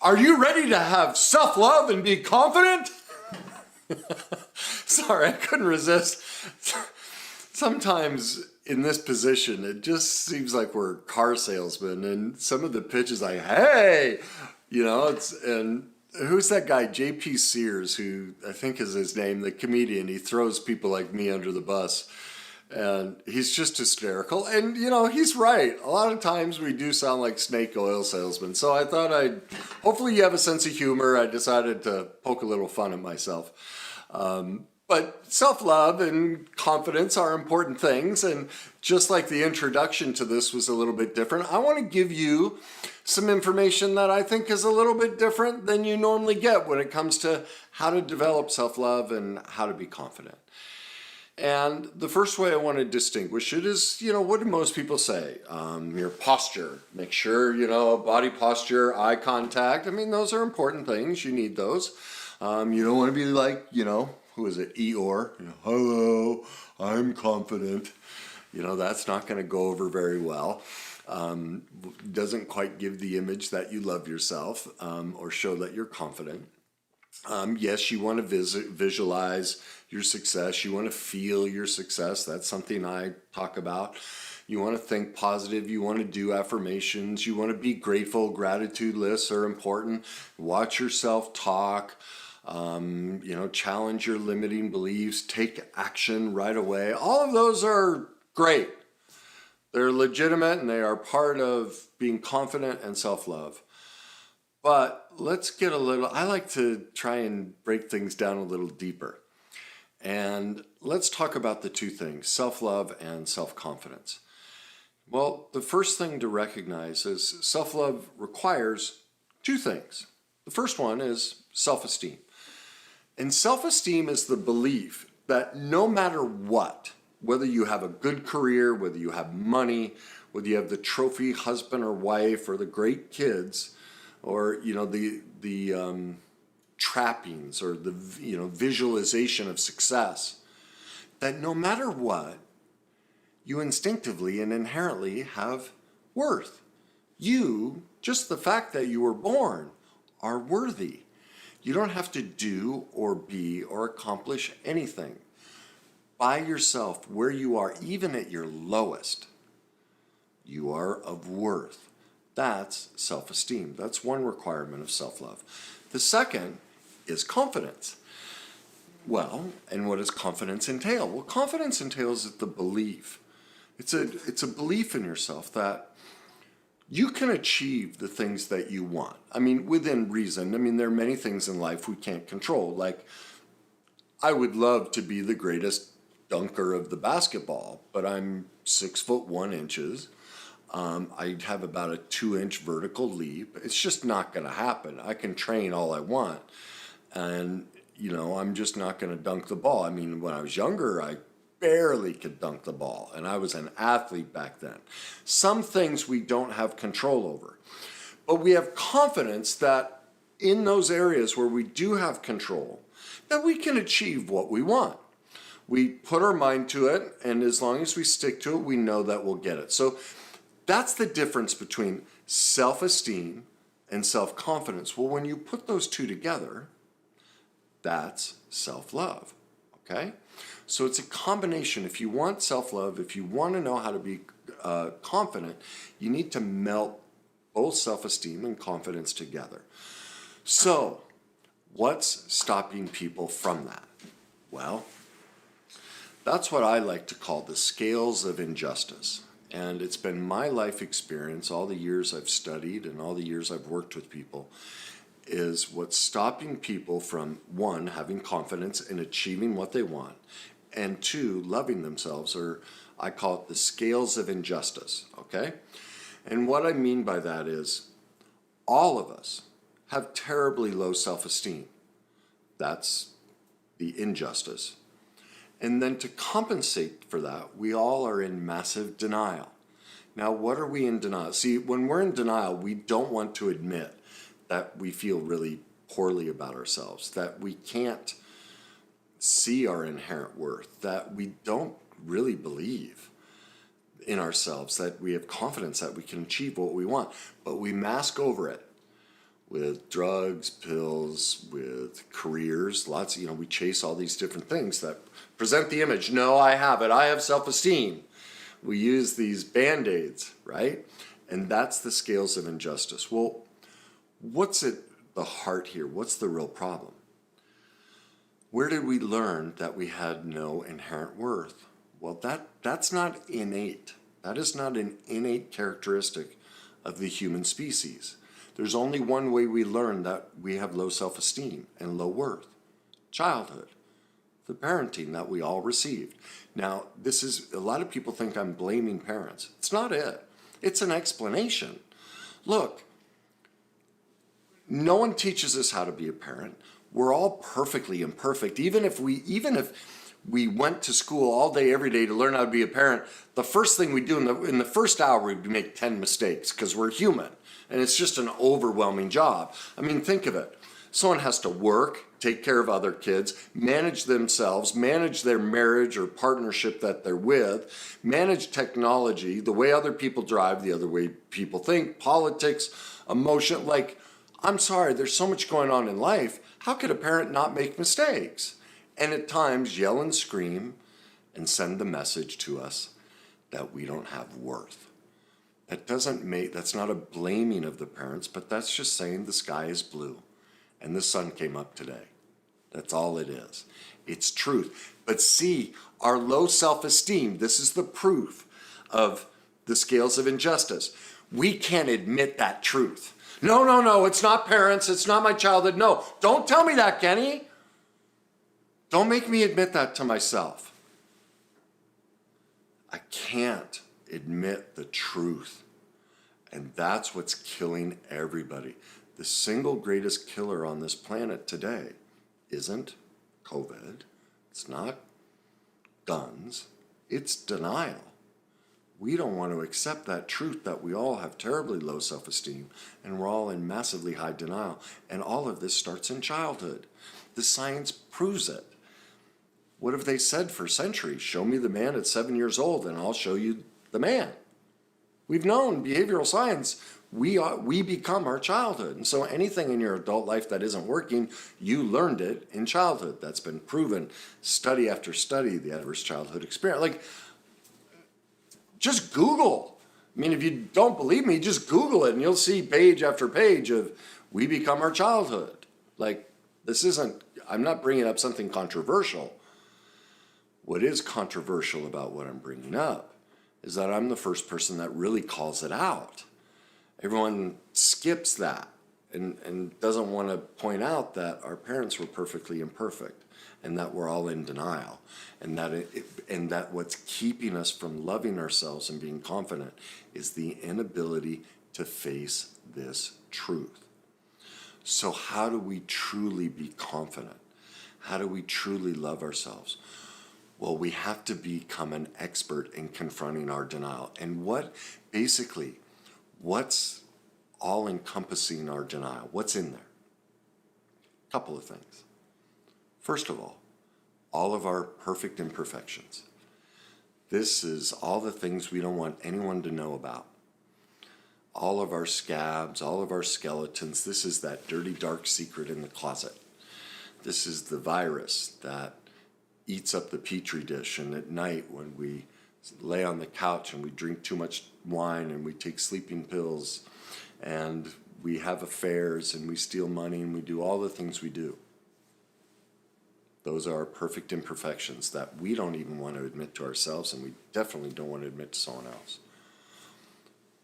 Are you ready to have self-love and be confident? Sorry, I couldn't resist. Sometimes in this position, it just seems like we're car salesmen, and some of the pitches like, hey, and who's that guy, J.P. Sears, who I think is his name, the comedian, he throws people like me under the bus. And he's just hysterical. And, he's right. A lot of times we do sound like snake oil salesmen. So I thought hopefully you have a sense of humor. I decided to poke a little fun at myself. But self-love and confidence are important things. And just like the introduction to this was a little bit different, I want to give you some information that I think is a little bit different than you normally get when it comes to how to develop self-love and how to be confident. And the first way I want to distinguish it is, what do most people say? Your posture. Make sure, body posture, eye contact. I mean, those are important things. You need those. You don't want to be like, who is it? Eeyore. Hello, I'm confident. That's not going to go over very well. Doesn't quite give the image that you love yourself or show that you're confident. Yes, you want to visualize your success. You want to feel your success. That's something I talk about. You want to think positive. You want to do affirmations. You want to be grateful. Gratitude lists are important. Watch yourself talk. Challenge your limiting beliefs. Take action right away. All of those are great. They're legitimate and they are part of being confident and self-love. But let's get I like to try and break things down a little deeper. And let's talk about the two things, self-love and self-confidence. Well, the first thing to recognize is self-love requires two things. The first one is self-esteem. And self-esteem is the belief that no matter what, whether you have a good career, whether you have money, whether you have the trophy husband or wife or the great kids, or the trappings or the visualization of success, that no matter what, you instinctively and inherently have worth. You, just the fact that you were born, are worthy. You don't have to do or be or accomplish anything. By yourself, where you are, even at your lowest, you are of worth. That's self-esteem. That's one requirement of self-love. The second is confidence. Well, and what does confidence entail? Well, confidence entails the belief. It's a belief in yourself that you can achieve the things that you want. I mean, within reason. I mean, there are many things in life we can't control. Like, I would love to be the greatest dunker of the basketball, but I'm 6'1". I have about a 2-inch vertical leap. It's just not going to happen. I can train all I want, and I'm just not going to dunk the ball. I mean, when I was younger, I barely could dunk the ball, and I was an athlete back then. Some things we don't have control over, but we have confidence that in those areas where we do have control, that we can achieve what we want. We put our mind to it, and as long as we stick to it, we know that we'll get it. So that's the difference between self-esteem and self-confidence. Well, when you put those two together, that's self-love, okay? So it's a combination. If you want self-love, if you want to know how to be confident, you need to melt both self-esteem and confidence together. So what's stopping people from that? Well, that's what I like to call the scales of injustice. And it's been my life experience, all the years I've studied and all the years I've worked with people, is what's stopping people from, one, having confidence in achieving what they want, and two, loving themselves, or I call it the scales of injustice, okay? And what I mean by that is all of us have terribly low self-esteem. That's the injustice. And then to compensate for that, we all are in massive denial. Now, what are we in denial? See, when we're in denial, we don't want to admit that we feel really poorly about ourselves, that we can't see our inherent worth, that we don't really believe in ourselves, that we have confidence that we can achieve what we want, but we mask over it with drugs, pills, with careers, lots of, we chase all these different things that present the image. No, I have it. I have self-esteem. We use these Band-Aids, right? And that's the scales of injustice. Well, what's at the heart here? What's the real problem? Where did we learn that we had no inherent worth? Well, that's not innate. That is not an innate characteristic of the human species. There's only one way we learn that we have low self-esteem and low worth. Childhood. The parenting that we all received. Now, a lot of people think I'm blaming parents. It's not it. It's an explanation. Look, no one teaches us how to be a parent. We're all perfectly imperfect. Even if we went to school all day, every day to learn how to be a parent, the first thing we do in the first hour, we make 10 mistakes because we're human. And it's just an overwhelming job. I mean, think of it. Someone has to work, take care of other kids, manage themselves, manage their marriage or partnership that they're with, manage technology, the way other people drive, the other way people think, politics, emotion. Like, I'm sorry, there's so much going on in life. How could a parent not make mistakes? And at times yell and scream and send the message to us that we don't have worth. That's not a blaming of the parents, but that's just saying the sky is blue and the sun came up today. That's all it is. It's truth. But see, our low self-esteem, this is the proof of the scales of injustice. We can't admit that truth. No, it's not parents, it's not my childhood. No, don't tell me that, Kenny. Don't make me admit that to myself. I can't admit the truth. And that's what's killing everybody. The single greatest killer on this planet today isn't COVID. It's not guns. It's denial. We don't want to accept that truth that we all have terribly low self-esteem and we're all in massively high denial. And all of this starts in childhood. The science proves it. What have they said for centuries? Show me the man at 7 years old and I'll show you the man. We've known behavioral science, we become our childhood. And so anything in your adult life that isn't working, you learned it in childhood. That's been proven study after study, the adverse childhood experience. Like, just Google. I mean, if you don't believe me, just Google it and you'll see page after page of we become our childhood. Like, I'm not bringing up something controversial. What is controversial about what I'm bringing up is that I'm the first person that really calls it out. Everyone skips that and doesn't want to point out that our parents were perfectly imperfect and that we're all in denial and that what's keeping us from loving ourselves and being confident is the inability to face this truth. So how do we truly be confident? How do we truly love ourselves? Well, we have to become an expert in confronting our denial. And what's all encompassing our denial? What's in there? A couple of things. First of all of our perfect imperfections. This is all the things we don't want anyone to know about. All of our scabs, all of our skeletons. This is that dirty, dark secret in the closet. This is the virus that eats up the petri dish, and at night when we lay on the couch and we drink too much wine and we take sleeping pills and we have affairs and we steal money and we do all the things we do. Those are our perfect imperfections that we don't even want to admit to ourselves, and we definitely don't want to admit to someone else.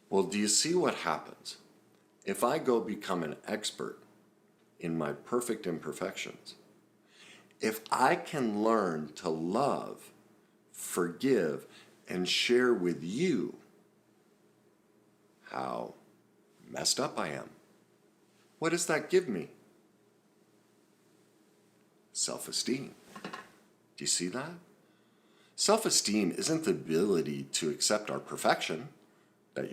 Well, do you see what happens? If I go become an expert in my perfect imperfections, if I can learn to love, forgive, and share with you how messed up I am, what does that give me? Self-esteem. Do you see that? Self-esteem isn't the ability to accept our perfection, that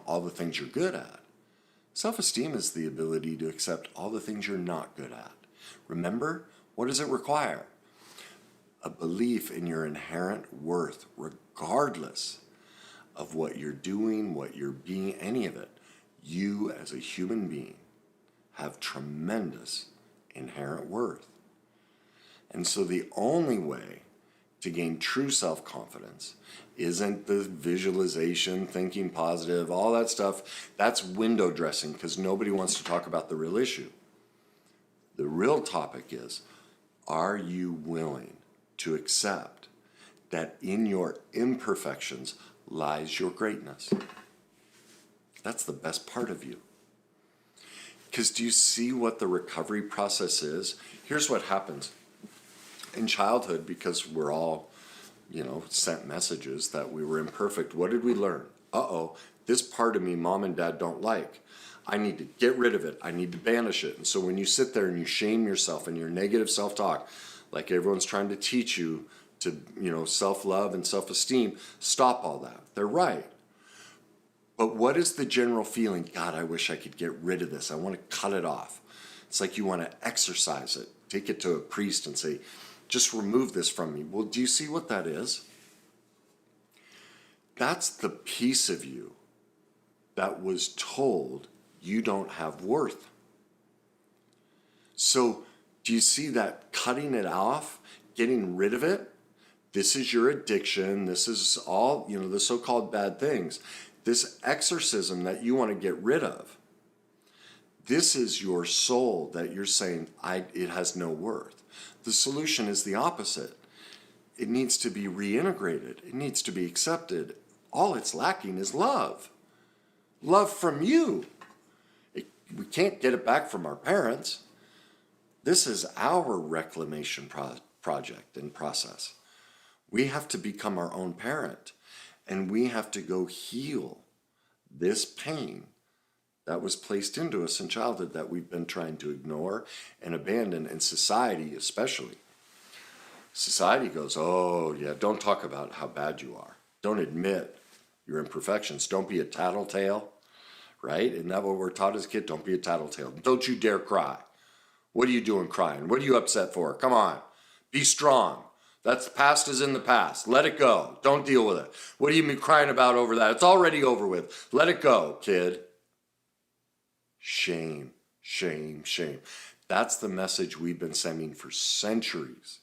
all the things you're good at. Self-esteem is the ability to accept all the things you're not good at. Remember, what does it require? A belief in your inherent worth, regardless of what you're doing, what you're being, any of it. You as a human being have tremendous inherent worth. And so the only way to gain true self-confidence isn't the visualization, thinking positive, all that stuff. That's window dressing because nobody wants to talk about the real issue. The real topic is, are you willing to accept that in your imperfections lies your greatness? That's the best part of you. Because do you see what the recovery process is? Here's what happens. In childhood, because we're all, sent messages that we were imperfect, what did we learn? This part of me mom and dad don't like. I need to get rid of it. I need to banish it. And so when you sit there and you shame yourself and your negative self-talk, like everyone's trying to teach you to, self-love and self-esteem, stop all that. They're right. But what is the general feeling? God, I wish I could get rid of this. I want to cut it off. It's like you want to exorcise it. Take it to a priest and say, just remove this from me. Well, do you see what that is? That's the piece of you that was told you don't have worth. So do you see that cutting it off, getting rid of it? This is your addiction. This is all, the so-called bad things. This exorcism that you want to get rid of. This is your soul that you're saying, it has no worth. The solution is the opposite. It needs to be reintegrated. It needs to be accepted. All it's lacking is love. Love from you. We can't get it back from our parents. This is our reclamation project and process. We have to become our own parent, and we have to go heal this pain that was placed into us in childhood that we've been trying to ignore and abandon, and society especially. Society goes, oh yeah, don't talk about how bad you are. Don't admit your imperfections. Don't be a tattletale, right? Isn't that what we're taught as a kid? Don't be a tattletale. Don't you dare cry. What are you doing crying? What are you upset for? Come on, be strong. That's past is in the past. Let it go. Don't deal with it. What are you crying about over that? It's already over with. Let it go, kid. Shame, shame, shame. That's the message we've been sending for centuries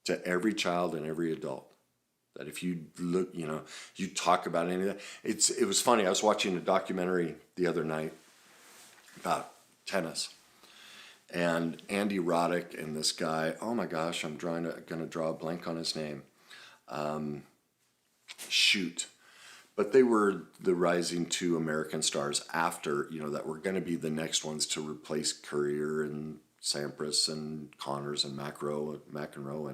to every child and every adult. That if you look, you talk about any of that. It was funny. I was watching a documentary the other night about tennis. And Andy Roddick and this guy, oh my gosh, I'm going to draw a blank on his name. But they were the rising two American stars after, that were going to be the next ones to replace Courier and Sampras and Connors and McEnroe.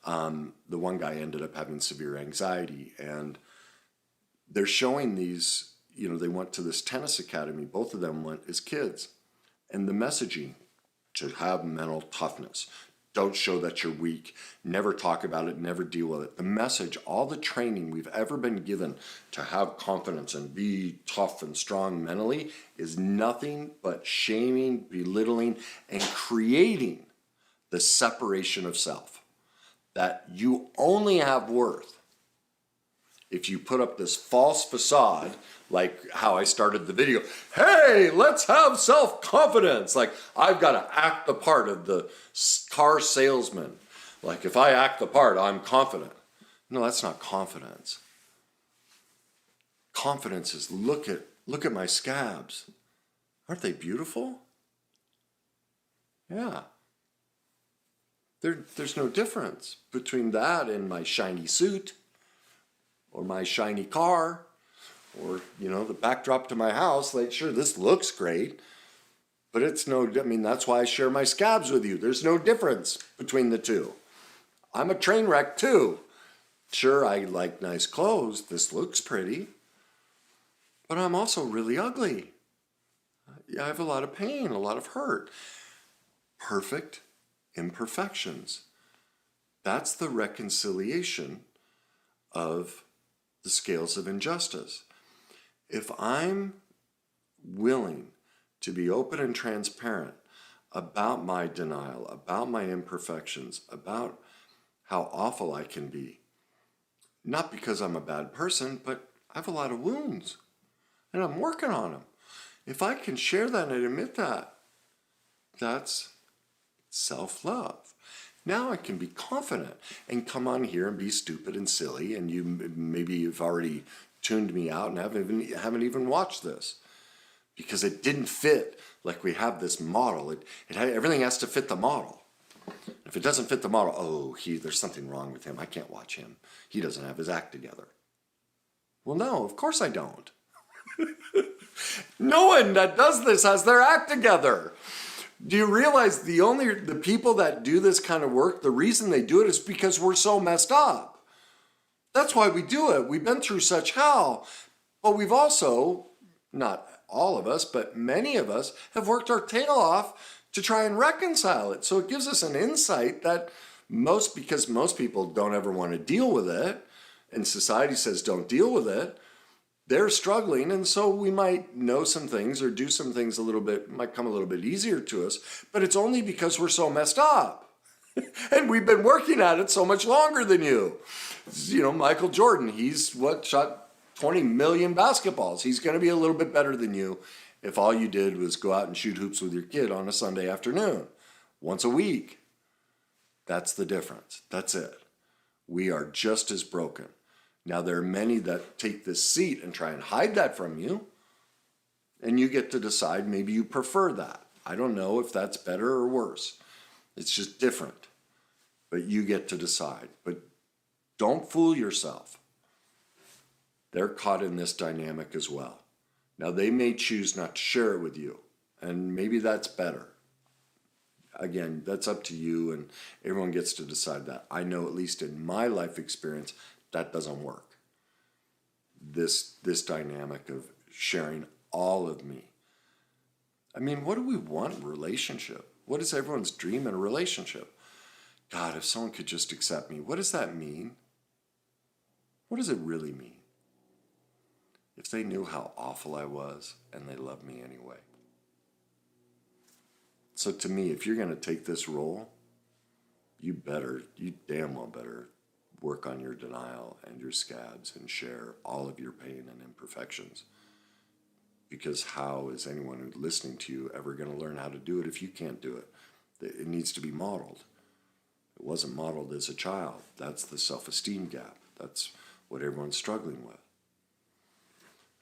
And the one guy ended up having severe anxiety. And they're showing these, they went to this tennis academy. Both of them went as kids. And the messaging, to have mental toughness. Don't show that you're weak. Never talk about it. Never deal with it. The message, all the training we've ever been given to have confidence and be tough and strong mentally is nothing but shaming, belittling, and creating the separation of self. That you only have worth if you put up this false facade, like how I started the video. Hey, let's have self-confidence. Like, I've got to act the part of the car salesman. Like, if I act the part, I'm confident. No, that's not confidence. Confidence is look at my scabs. Aren't they beautiful? Yeah. There's no difference between that and my shiny suit or my shiny car or, the backdrop to my house. Like, sure, this looks great, but that's why I share my scabs with you. There's no difference between the two. I'm a train wreck too. Sure, I like nice clothes. This looks pretty, but I'm also really ugly. I have a lot of pain, a lot of hurt. Perfect imperfections. That's the reconciliation of the scales of injustice. If I'm willing to be open and transparent about my denial, about my imperfections, about how awful I can be, not because I'm a bad person, but I have a lot of wounds and I'm working on them. If I can share that and admit that, that's self-love. Now I can be confident and come on here and be stupid and silly, and maybe you've already tuned me out and haven't even watched this because it didn't fit. Like we have this model, everything has to fit the model. If it doesn't fit the model, there's something wrong with him. I can't watch him. He doesn't have his act together. Well, no, of course I don't. No one that does this has their act together. Do you realize the people that do this kind of work, the reason they do it is because we're so messed up. That's why we do it. We've been through such hell, but we've also, not all of us, but many of us have worked our tail off to try and reconcile it. So it gives us an insight that because most people don't ever want to deal with it, and society says don't deal with it, they're struggling, and so we might know some things or do some things might come a little bit easier to us, but it's only because we're so messed up. And we've been working at it so much longer than you. Michael Jordan, he's shot 20 million basketballs. He's going to be a little bit better than you if all you did was go out and shoot hoops with your kid on a Sunday afternoon, once a week. That's the difference. That's it. We are just as broken. Now, there are many that take this seat and try and hide that from you, and you get to decide maybe you prefer that. I don't know if that's better or worse. It's just different, but you get to decide. But don't fool yourself. They're caught in this dynamic as well. Now, they may choose not to share it with you, and maybe that's better. Again, that's up to you, and everyone gets to decide that. I know, at least in my life experience, that doesn't work. This dynamic of sharing all of me. I mean, what do we want in a relationship? What is everyone's dream in a relationship? God, if someone could just accept me, what does that mean? What does it really mean? If they knew how awful I was and they loved me anyway. So to me, if you're going to take this role, you damn well better work on your denial and your scabs and share all of your pain and imperfections. Because how is anyone who's listening to you ever going to learn how to do it if you can't do it? It needs to be modeled. It wasn't modeled as a child. That's the self-esteem gap. That's what everyone's struggling with.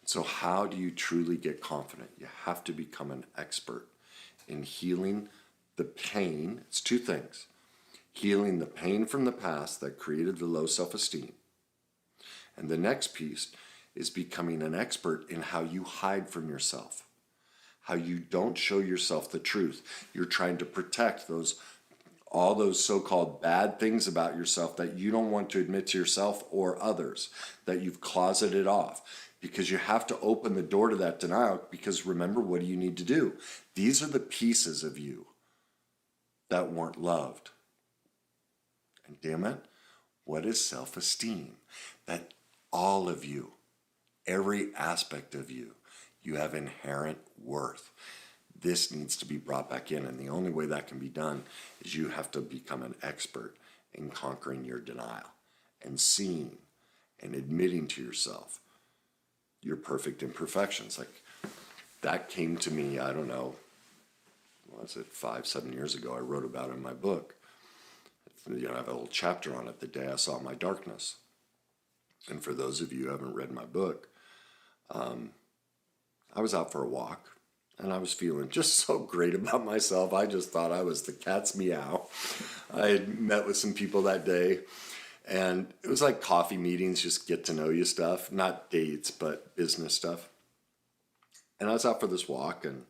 So how do you truly get confident? You have to become an expert in healing the pain. It's two things. Healing the pain from the past that created the low self-esteem. And the next piece is becoming an expert in how you hide from yourself, how you don't show yourself the truth. You're trying to protect all those so-called bad things about yourself that you don't want to admit to yourself or others, that you've closeted off, because you have to open the door to that denial. Because remember, what do you need to do? These are the pieces of you that weren't loved. And damn it, what is self-esteem? That all of you, every aspect of you, you have inherent worth. This needs to be brought back in, and the only way that can be done is you have to become an expert in conquering your denial and seeing and admitting to yourself your perfect imperfections. Like, that came to me, I don't know, 5-7 years ago. I wrote about it in my book. I have a little chapter on it, The Day I Saw My Darkness. And for those of you who haven't read my book, I was out for a walk, and I was feeling just so great about myself. I just thought I was the cat's meow. I had met with some people that day, and it was like coffee meetings, just get to know you stuff, not dates, but business stuff. And I was out for this walk, and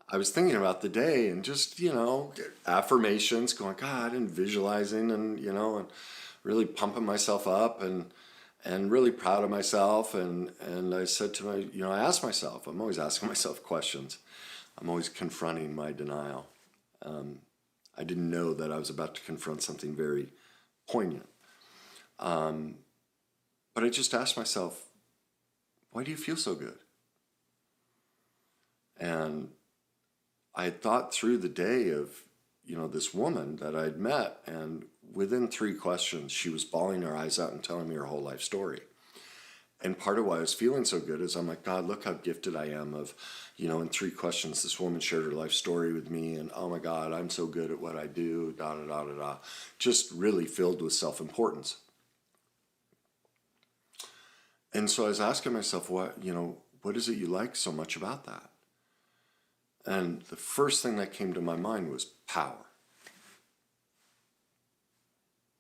I was thinking about the day and just, affirmations, going, God, and visualizing and, and really pumping myself up and really proud of myself. And I said to I asked myself, I'm always asking myself questions. I'm always confronting my denial. I didn't know that I was about to confront something very poignant. But I just asked myself, why do you feel so good? And I had thought through the day of, this woman that I'd met, and within 3 questions, she was bawling her eyes out and telling me her whole life story. And part of why I was feeling so good is I'm like, God, look how gifted I am of, in 3 questions, this woman shared her life story with me, and oh my God, I'm so good at what I do, da da da da da. Just really filled with self-importance. And so I was asking myself, what is it you like so much about that? And the first thing that came to my mind was power.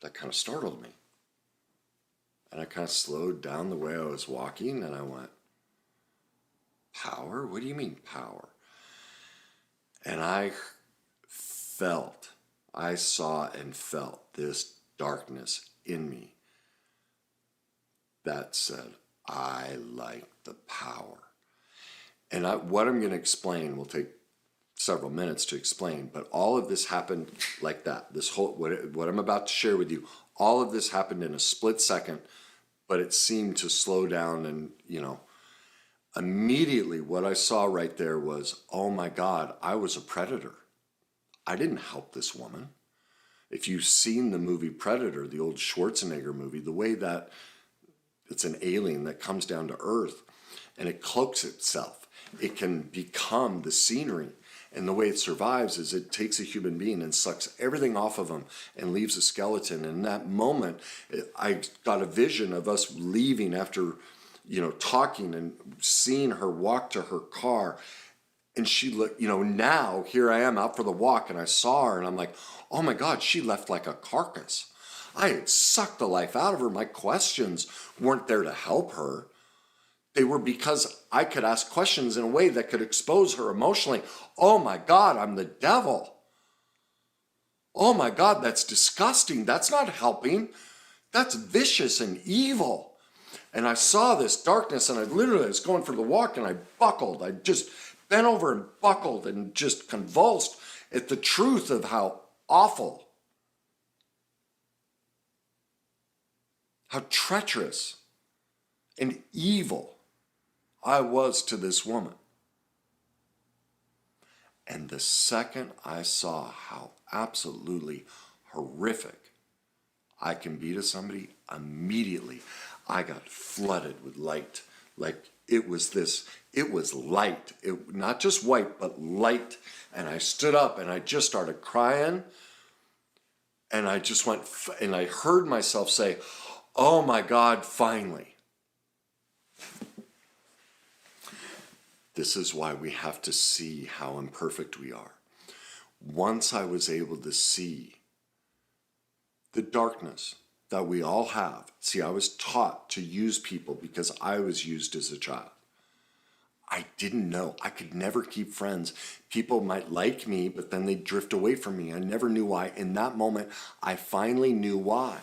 That kind of startled me. And I kind of slowed down the way I was walking, and I went, power? What do you mean power? And I saw and felt this darkness in me that said, I like the power. And what I'm going to explain will take several minutes to explain, but all of this happened like that. This whole, what I'm about to share with you, all of this happened in a split second, but it seemed to slow down. And, immediately what I saw right there was, oh my God, I was a predator. I didn't help this woman. If you've seen the movie Predator, the old Schwarzenegger movie, the way that it's an alien that comes down to Earth and it cloaks itself, it can become the scenery. And the way it survives is it takes a human being and sucks everything off of them and leaves a skeleton. And in that moment, I got a vision of us leaving after, talking and seeing her walk to her car. And she looked, now here I am out for the walk, and I saw her and I'm like, oh my God, she left like a carcass. I had sucked the life out of her. My questions weren't there to help her. They were because I could ask questions in a way that could expose her emotionally. Oh my God, I'm the devil. Oh my God, that's disgusting. That's not helping. That's vicious and evil. And I saw this darkness, and I literally was going for the walk, and I buckled. I just bent over and buckled and just convulsed at the truth of how awful, how treacherous and evil I was to this woman. And the second I saw how absolutely horrific I can be to somebody, immediately I got flooded with light. Like it was light. Not just white, but light. And I stood up and I just started crying. And I just went, and I heard myself say, oh my God, finally. This is why we have to see how imperfect we are. Once I was able to see the darkness that we all have. See, I was taught to use people because I was used as a child. I didn't know. I could never keep friends. People might like me, but then they'd drift away from me. I never knew why. In that moment, I finally knew why.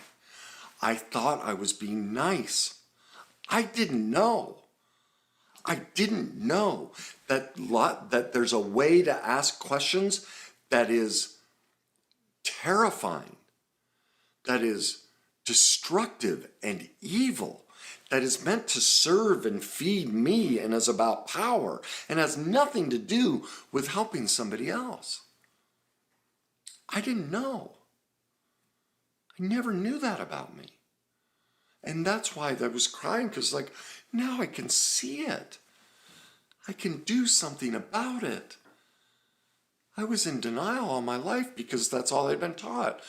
I thought I was being nice. I didn't know. I didn't know that there's a way to ask questions that is terrifying, that is destructive and evil, that is meant to serve and feed me and is about power and has nothing to do with helping somebody else. I didn't know. I never knew that about me. And that's why I was crying, because now I can see it. I can do something about it. I was in denial all my life because that's all I'd been taught.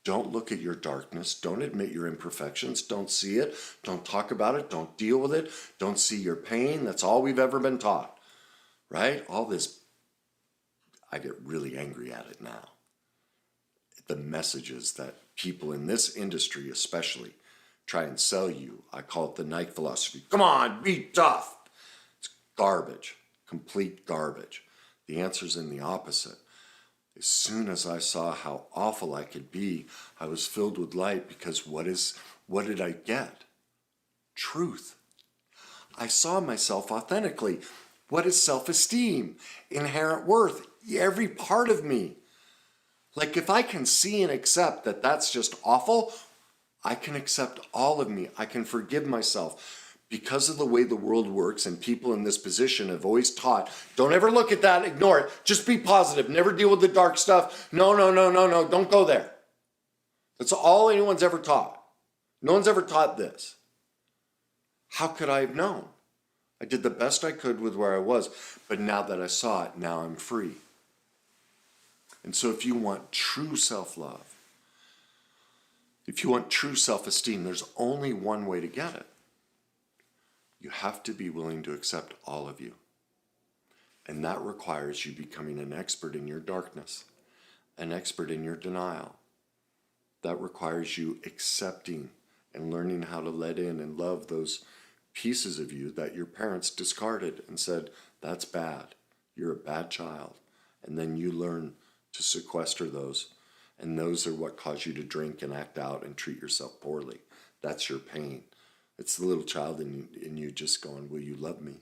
Don't look at your darkness. Don't admit your imperfections. Don't see it. Don't talk about it. Don't deal with it. Don't see your pain. That's all we've ever been taught, right? All this, I get really angry at it now. The messages that people in this industry especially try and sell you. I call it the Nike philosophy. Come on, be tough. It's garbage, complete garbage. The answer's in the opposite. As soon as I saw how awful I could be, I was filled with light, because what did I get? Truth. I saw myself authentically. What is self-esteem? Inherent worth. Every part of me. Like if I can see and accept that that's just awful, I can accept all of me. I can forgive myself. Because of the way the world works, and people in this position have always taught, don't ever look at that, ignore it. Just be positive. Never deal with the dark stuff. No, don't go there. That's all anyone's ever taught. No one's ever taught this. How could I have known? I did the best I could with where I was, but now that I saw it, now I'm free. And so if you want true self-love, if you want true self-esteem, there's only one way to get it. You have to be willing to accept all of you. And that requires you becoming an expert in your darkness, an expert in your denial. That requires you accepting and learning how to let in and love those pieces of you that your parents discarded and said, that's bad. You're a bad child. And then you learn to sequester those. And those are what cause you to drink and act out and treat yourself poorly. That's your pain. It's the little child in you just going, will you love me?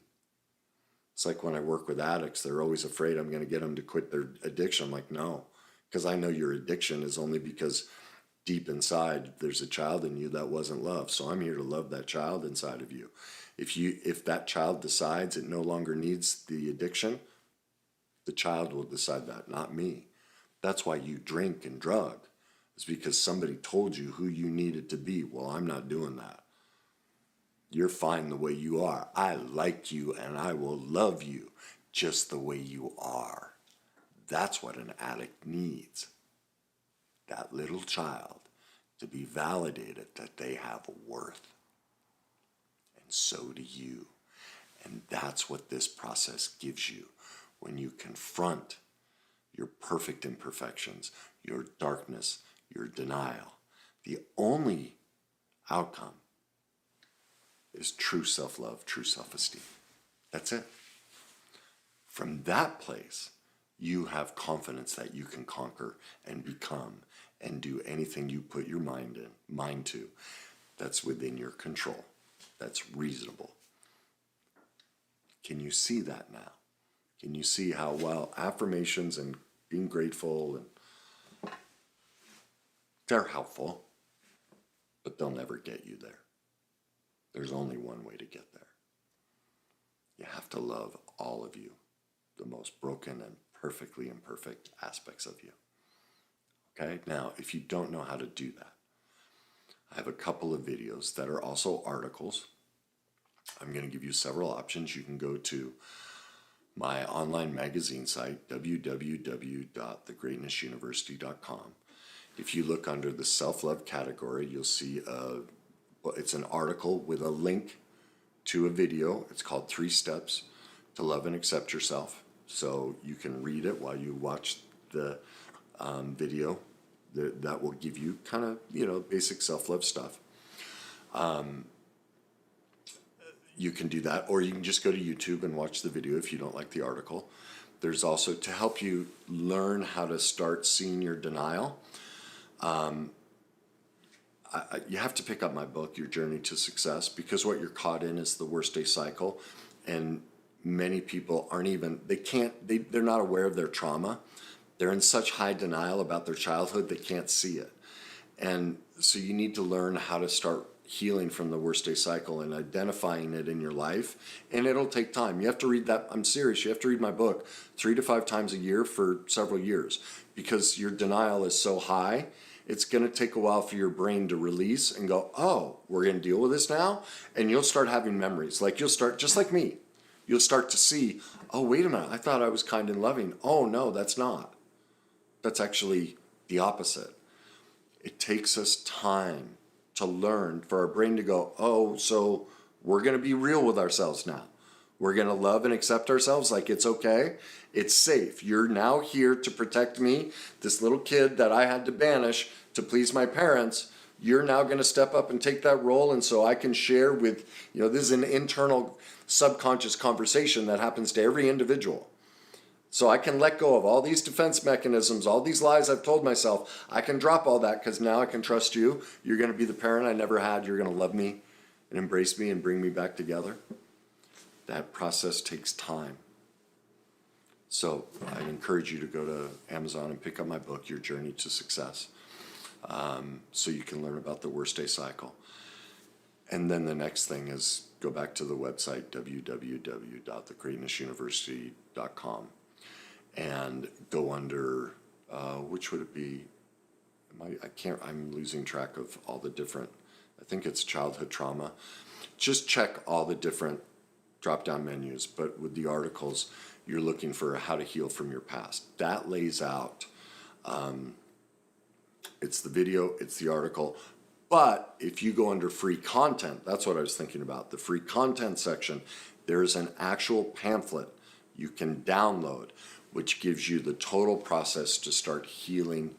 It's like when I work with addicts, they're always afraid I'm going to get them to quit their addiction. I'm like, no, because I know your addiction is only because deep inside there's a child in you that wasn't loved. So I'm here to love that child inside of you. If that child decides it no longer needs the addiction, the child will decide that, not me. That's why you drink and drug. It's because somebody told you who you needed to be. Well, I'm not doing that. You're fine the way you are. I like you and I will love you just the way you are. That's what an addict needs. That little child to be validated that they have worth. And so do you. And that's what this process gives you when you confront your perfect imperfections, your darkness, your denial. The only outcome is true self-love, true self-esteem. That's it. From that place, you have confidence that you can conquer and become and do anything you put your mind to that's within your control, that's reasonable. Can you see that now? Can you see how, well, affirmations and being grateful, and they're helpful, but they'll never get you there. There's only one way to get there. You have to love all of you, the most broken and perfectly imperfect aspects of you. Okay? Now, if you don't know how to do that, I have a couple of videos that are also articles. I'm going to give you several options. You can go to my online magazine site, www.thegreatnessuniversity.com. If you look under the self-love category, you'll see it's an article with a link to a video. It's called 3 Steps to Love and Accept Yourself. So you can read it while you watch the video. That will give you kind of, basic self-love stuff. You can do that, or you can just go to YouTube and watch the video if you don't like the article. There's also, to help you learn how to start seeing your denial, you have to pick up my book, Your Journey to Success, because what you're caught in is the worst day cycle, and many people they're not aware of their trauma. They're in such high denial about their childhood, they can't see it. And so you need to learn how to start healing from the worst day cycle and identifying it in your life. And it'll take time. You have to read that. I'm serious. You have to read my book 3 to 5 times a year for several years, because your denial is so high. It's going to take a while for your brain to release and go, oh, we're going to deal with this now. And you'll start having memories. Like you'll start, just like me, you'll start to see, oh, wait a minute. I thought I was kind and loving. Oh, no, that's not. That's actually the opposite. It takes us time to learn for our brain to go, oh, so we're going to be real with ourselves now. We're going to love and accept ourselves like it's okay. It's safe. You're now here to protect me, this little kid that I had to banish to please my parents. You're now going to step up and take that role. And so I can share with, this is an internal subconscious conversation that happens to every individual. So I can let go of all these defense mechanisms, all these lies I've told myself. I can drop all that because now I can trust you. You're going to be the parent I never had. You're going to love me and embrace me and bring me back together. That process takes time. So I encourage you to go to Amazon and pick up my book, Your Journey to Success, so you can learn about the worst day cycle. And then the next thing is go back to the website, www.thegreatnessuniversity.com. And go under, which would it be? I'm losing track of all the different I think it's childhood trauma. Just check all the different drop-down menus, but with the articles, you're looking for how to heal from your past. That lays out, it's the video, it's the article, but if you go under free content, that's what I was thinking about, the free content section, there's an actual pamphlet you can download, which gives you the total process to start healing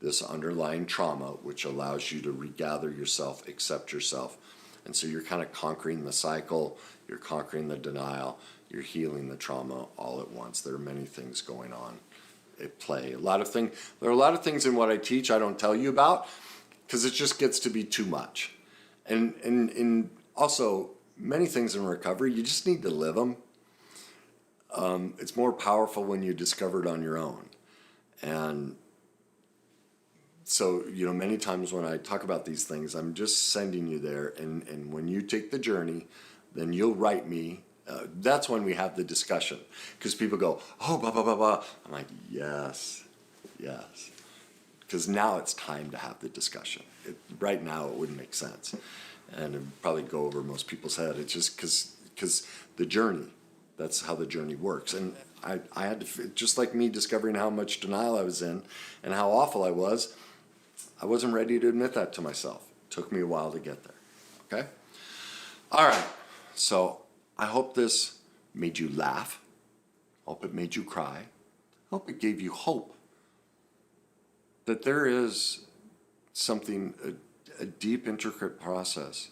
this underlying trauma, which allows you to regather yourself, accept yourself. And so you're kind of conquering the cycle, you're conquering the denial, you're healing the trauma all at once. There are many things going on at play. There are a lot of things in what I teach I don't tell you about because it just gets to be too much. And also, many things in recovery, you just need to live them. It's more powerful when you discover it on your own. And so, many times when I talk about these things, I'm just sending you there. And when you take the journey, then you'll write me. That's when we have the discussion. Because people go, oh, blah, blah, blah, blah. I'm like, yes. Because now it's time to have the discussion. Right now, it wouldn't make sense. And it would probably go over most people's head. It's just because the journey, that's how the journey works. And I had to, just like me discovering how much denial I was in and how awful I wasn't ready to admit that to myself. It took me a while to get there. Okay? All right. So I hope this made you laugh. I hope it made you cry. I hope it gave you hope that there is something, a deep, intricate process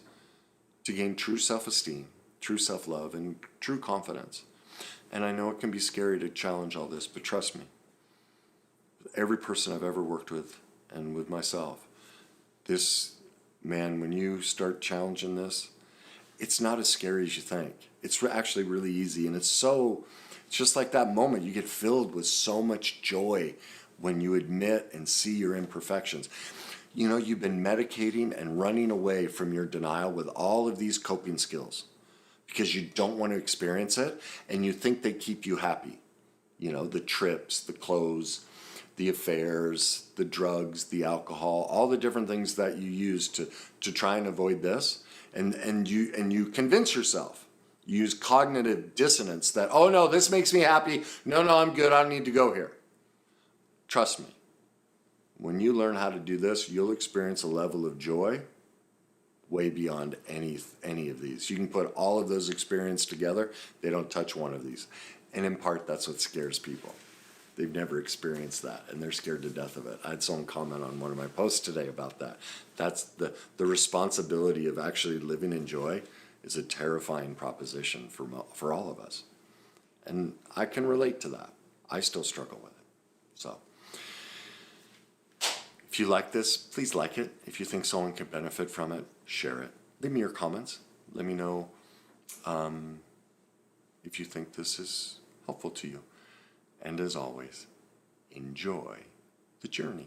to gain true self-esteem, true self-love, and true confidence. And I know it can be scary to challenge all this, but trust me, every person I've ever worked with and with myself, when you start challenging this, it's not as scary as you think. It's actually really easy, and it's just like that moment. You get filled with so much joy when you admit and see your imperfections. You've been medicating and running away from your denial with all of these coping skills because you don't want to experience it, and you think they keep you happy. The trips, the clothes, the affairs, the drugs, the alcohol, all the different things that you use to try and avoid this. And you convince yourself. You use cognitive dissonance that, oh no, this makes me happy. No, I'm good. I don't need to go here. Trust me. When you learn how to do this, you'll experience a level of joy way beyond any of these. You can put all of those experiences together. They don't touch one of these. And in part, that's what scares people. They've never experienced that, and they're scared to death of it. I had someone comment on one of my posts today about that. That's the responsibility of actually living in joy is a terrifying proposition for all of us. And I can relate to that. I still struggle with it. So if you like this, please like it. If you think someone can benefit from it, share it. Leave me your comments. Let me know if you think this is helpful to you. And as always, enjoy the journey.